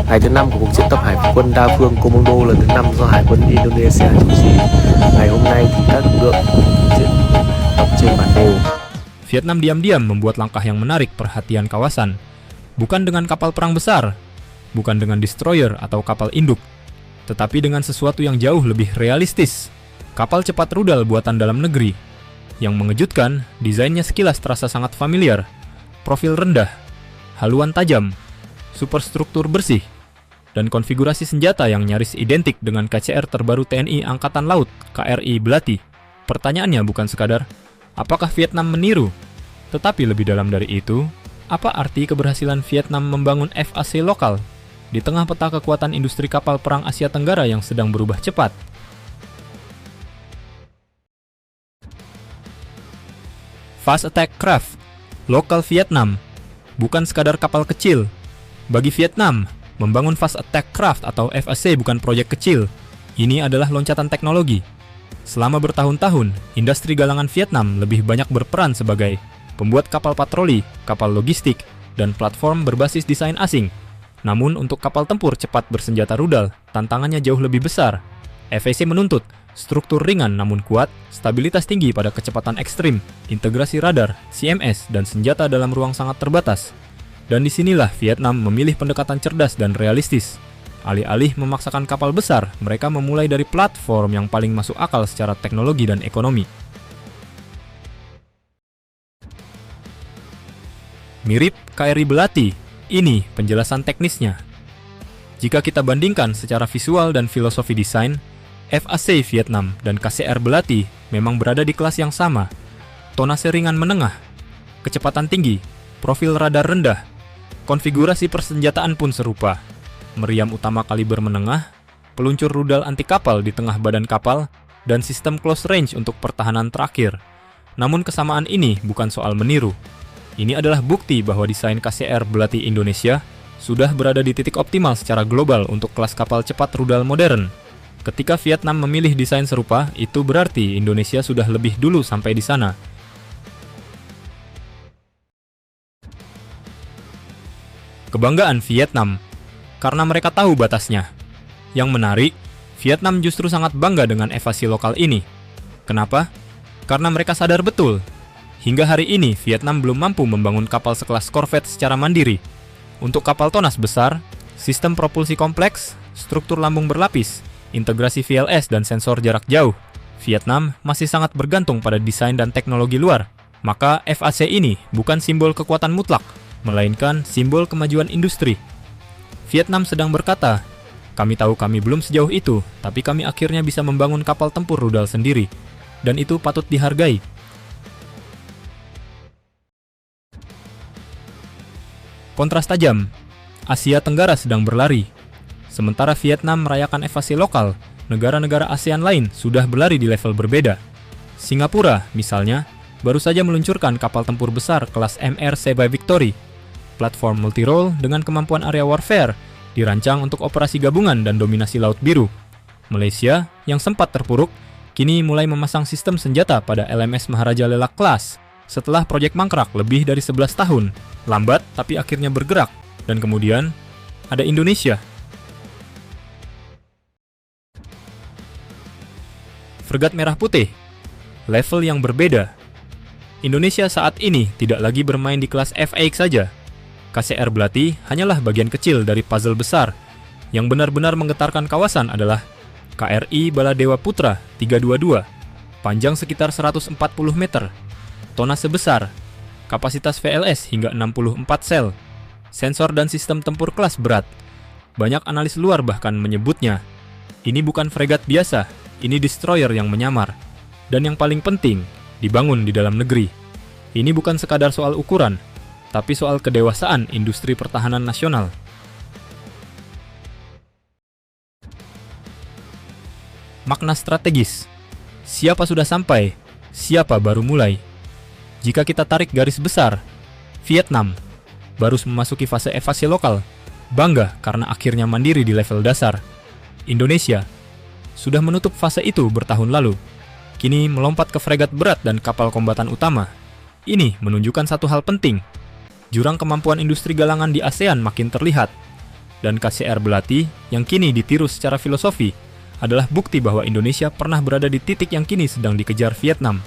Ngày thứ 5 của cuộc diễn tập Hải quân đa phương Komodo lần thứ 5 do Hải quân Indonesia chủ trì. Ngày hôm nay thì các lực lượng diễn tập trên bản đồ. Vietnam diam-diam membuat langkah yang menarik perhatian kawasan. Bukan dengan kapal perang besar, bukan dengan destroyer atau kapal induk, tetapi dengan sesuatu yang jauh lebih realistis. Kapal cepat rudal buatan dalam negeri. Yang mengejutkan, desainnya sekilas terasa sangat familiar. Profil rendah, haluan tajam, superstruktur bersih, dan konfigurasi senjata yang nyaris identik dengan KCR terbaru TNI Angkatan Laut, KRI Belati. Pertanyaannya bukan sekadar, apakah Vietnam meniru? Tetapi lebih dalam dari itu, apa arti keberhasilan Vietnam membangun FAC lokal di tengah peta kekuatan industri kapal perang Asia Tenggara yang sedang berubah cepat? Fast Attack Craft, lokal Vietnam, bukan sekadar kapal kecil. Bagi Vietnam, membangun Fast Attack Craft atau FAC bukan proyek kecil. Ini adalah loncatan teknologi. Selama bertahun-tahun, industri galangan Vietnam lebih banyak berperan sebagai pembuat kapal patroli, kapal logistik, dan platform berbasis desain asing. Namun untuk kapal tempur cepat bersenjata rudal, tantangannya jauh lebih besar. FAC menuntut struktur ringan namun kuat, stabilitas tinggi pada kecepatan ekstrim, integrasi radar, CMS, dan senjata dalam ruang sangat terbatas. Dan disinilah Vietnam memilih pendekatan cerdas dan realistis. Alih-alih memaksakan kapal besar, mereka memulai dari platform yang paling masuk akal secara teknologi dan ekonomi. Mirip KRI Belati, ini penjelasan teknisnya. Jika kita bandingkan secara visual dan filosofi desain, FAC Vietnam dan KCR Belati memang berada di kelas yang sama. Tonase ringan menengah, kecepatan tinggi, profil radar rendah, konfigurasi persenjataan pun serupa. Meriam utama kaliber menengah, peluncur rudal anti kapal di tengah badan kapal, dan sistem close range untuk pertahanan terakhir. Namun kesamaan ini bukan soal meniru. Ini adalah bukti bahwa desain KCR Belati Indonesia sudah berada di titik optimal secara global untuk kelas kapal cepat rudal modern. Ketika Vietnam memilih desain serupa, itu berarti Indonesia sudah lebih dulu sampai di sana. Kebanggaan Vietnam, karena mereka tahu batasnya. Yang menarik, Vietnam justru sangat bangga dengan FAC lokal ini. Kenapa? Karena mereka sadar betul, hingga hari ini Vietnam belum mampu membangun kapal sekelas korvet secara mandiri. Untuk kapal tonas besar, sistem propulsi kompleks, struktur lambung berlapis, integrasi VLS dan sensor jarak jauh, Vietnam masih sangat bergantung pada desain dan teknologi luar. Maka FAC ini bukan simbol kekuatan mutlak, melainkan simbol kemajuan industri. Vietnam sedang berkata, kami tahu kami belum sejauh itu, tapi kami akhirnya bisa membangun kapal tempur rudal sendiri. Dan itu patut dihargai. Kontras tajam, Asia Tenggara sedang berlari. Sementara Vietnam merayakan FAC lokal, negara-negara ASEAN lain sudah berlari di level berbeda. Singapura, misalnya, baru saja meluncurkan kapal tempur besar kelas MR Seba Victory. Platform multi-role dengan kemampuan area warfare, dirancang untuk operasi gabungan dan dominasi Laut Biru. Malaysia, yang sempat terpuruk, kini mulai memasang sistem senjata pada LMS Maharaja Lelak Class. Setelah proyek mangkrak lebih dari 11 tahun, lambat tapi akhirnya bergerak. Dan kemudian, ada Indonesia. Fregat Merah Putih, level yang berbeda. Indonesia saat ini tidak lagi bermain di kelas FAX saja. KCR Belati hanyalah bagian kecil dari puzzle besar. Yang benar-benar menggetarkan kawasan adalah KRI Baladewa Putra 322, panjang sekitar 140 meter, tonase besar, kapasitas VLS hingga 64 sel, sensor dan sistem tempur kelas berat. Banyak analis luar bahkan menyebutnya, ini bukan fregat biasa, ini destroyer yang menyamar. Dan yang paling penting, dibangun di dalam negeri. Ini bukan sekadar soal ukuran, tapi soal kedewasaan industri pertahanan nasional. Makna strategis. Siapa sudah sampai, siapa baru mulai. Jika kita tarik garis besar, Vietnam baru memasuki fase FAC lokal, bangga karena akhirnya mandiri di level dasar. Indonesia sudah menutup fase itu bertahun lalu. Kini melompat ke fregat berat dan kapal kombatan utama. Ini menunjukkan satu hal penting. Jurang kemampuan industri galangan di ASEAN makin terlihat. dan KCR Belati yang kini ditiru secara filosofi adalah bukti bahwa Indonesia pernah berada di titik yang kini sedang dikejar Vietnam.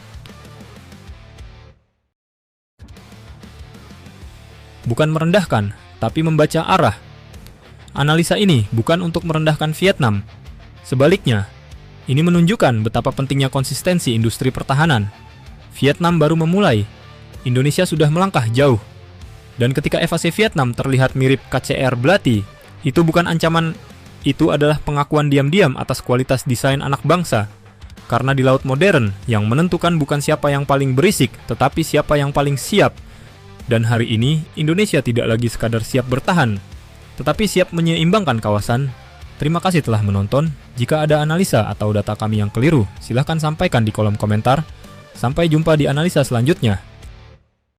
Bukan merendahkan, tapi membaca arah. Analisa ini bukan untuk merendahkan Vietnam. Sebaliknya, ini menunjukkan betapa pentingnya konsistensi industri pertahanan. Vietnam baru memulai, Indonesia sudah melangkah jauh. Dan ketika FAC Vietnam terlihat mirip KCR Belati, itu bukan ancaman, itu adalah pengakuan diam-diam atas kualitas desain anak bangsa. Karena di laut modern, yang menentukan bukan siapa yang paling berisik, tetapi siapa yang paling siap. Dan hari ini, Indonesia tidak lagi sekadar siap bertahan, tetapi siap menyeimbangkan kawasan. Terima kasih telah menonton. Jika ada analisa atau data kami yang keliru, silahkan sampaikan di kolom komentar. Sampai jumpa di analisa selanjutnya.